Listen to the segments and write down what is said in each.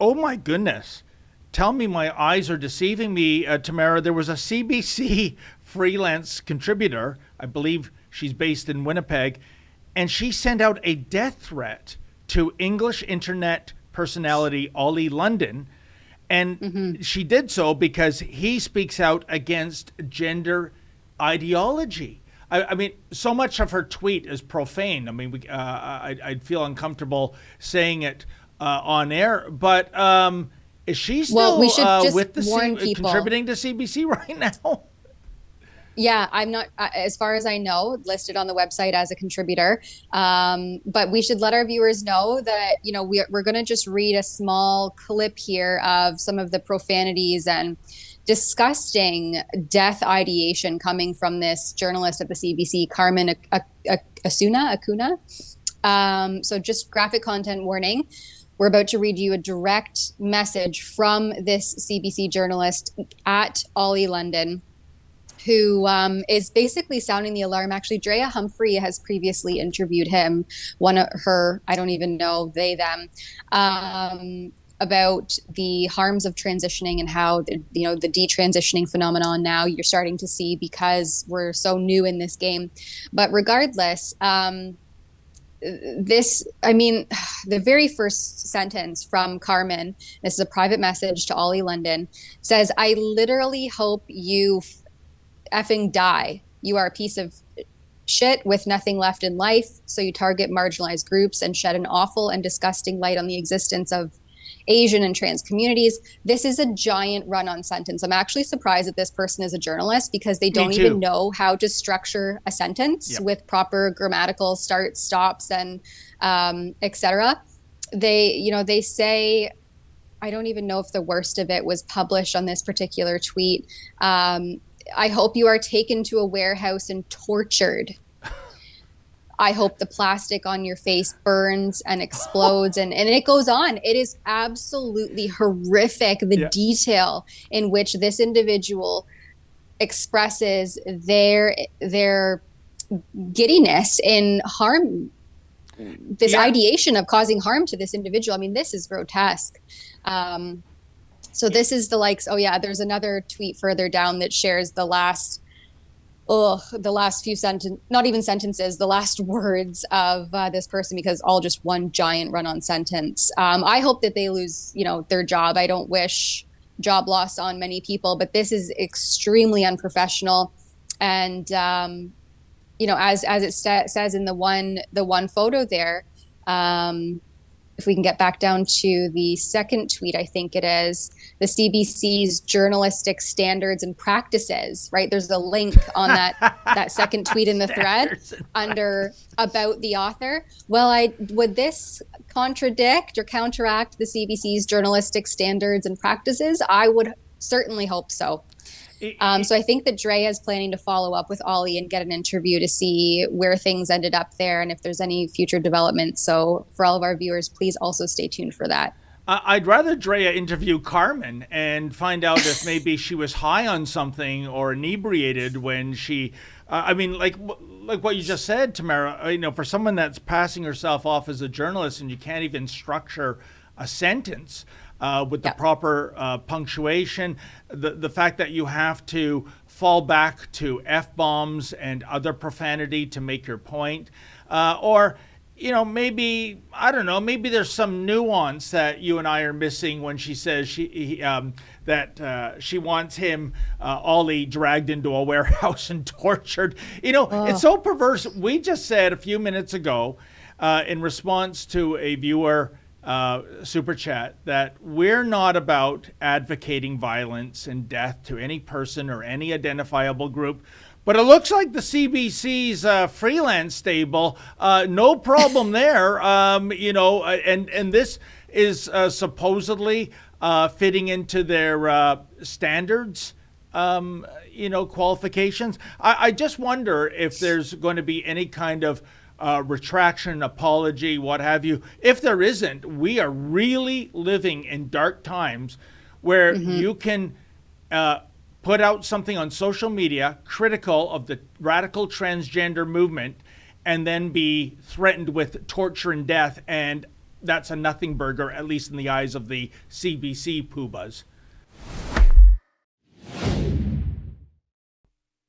Oh my goodness. Tell me my eyes are deceiving me, Tamara. There was a CBC freelance contributor. I believe she's based in Winnipeg. And she sent out a death threat to English internet personality Oli London. And she did so because he speaks out against gender ideology. I mean, so much of her tweet is profane. I mean, I'd feel uncomfortable saying it on air. But is she Well, we still should just with the warn people. contributing to CBC right now? Yeah, I'm not, as far as I know, listed on the website as a contributor. But we should let our viewers know that, we're going to just read a small clip here of some of the profanities and disgusting death ideation coming from this journalist at the CBC, Carmen Acuna. So just graphic content warning. We're about to read you a direct message from this CBC journalist at Oli London, who is basically sounding the alarm. Actually, Drea Humphrey has previously interviewed him, one of her, I don't even know, they, them, about the harms of transitioning and how, the detransitioning phenomenon now you're starting to see because we're so new in this game. But regardless, the very first sentence from Carmen, this is a private message to Oli London, says, "I literally hope you effing die. You are a piece of shit with nothing left in life. So you target marginalized groups and shed an awful and disgusting light on the existence of Asian and trans communities." This is a giant run-on sentence. I'm actually surprised that this person is a journalist because they Me don't even too. know how to structure a sentence Yep. with proper grammatical starts, stops, and etc. They say, I don't even know if the worst of it was published on this particular tweet. "I hope you are taken to a warehouse and tortured. I hope the plastic on your face burns and explodes." And it goes on. It is absolutely horrific, the Yeah. detail in which this individual expresses their giddiness in harm, this Yeah. ideation of causing harm to this individual. I mean, this is grotesque. So this is the likes. Oh yeah, there's another tweet further down that shares the last few not even sentences, the last words of this person, because all just one giant run-on sentence. I hope that they lose, their job. I don't wish job loss on many people, but this is extremely unprofessional. And as it says in the one photo there, if we can get back down to the second tweet, I think it is the CBC's journalistic standards and practices, right? There's a link on that second tweet in the thread under about the author. Well, would this contradict or counteract the CBC's journalistic standards and practices? I would certainly hope so. So I think that Drea is planning to follow up with Oli and get an interview to see where things ended up there and if there's any future development. So for all of our viewers, please also stay tuned for that. I'd rather Drea interview Carmen and find out if maybe she was high on something or inebriated when she. I mean, like what you just said, Tamara. For someone that's passing herself off as a journalist and you can't even structure a sentence with the proper punctuation, the fact that you have to fall back to f-bombs and other profanity to make your point, or maybe, I don't know, maybe there's some nuance that you and I are missing when she says that she wants him, Ollie, dragged into a warehouse and tortured. It's so perverse. We just said a few minutes ago, in response to a viewer super chat, that we're not about advocating violence and death to any person or any identifiable group. But it looks like the CBC's freelance stable, no problem there. And this is supposedly fitting into their standards, qualifications. I just wonder if there's going to be any kind of retraction, apology, what have you. If there isn't, we are really living in dark times where you can put out something on social media critical of the radical transgender movement and then be threatened with torture and death. And that's a nothing burger, at least in the eyes of the CBC poobahs.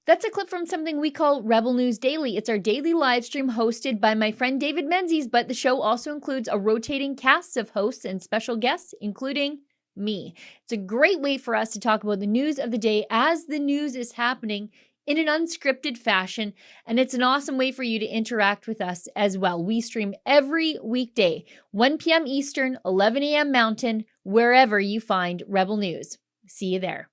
That's a clip from something we call Rebel News Daily. It's our daily live stream hosted by my friend David Menzies, but the show also includes a rotating cast of hosts and special guests, including me. It's a great way for us to talk about the news of the day as the news is happening in an unscripted fashion, and it's an awesome way for you to interact with us as well. We stream every weekday, 1 p.m. Eastern, 11 a.m. Mountain, wherever you find Rebel News. See you there.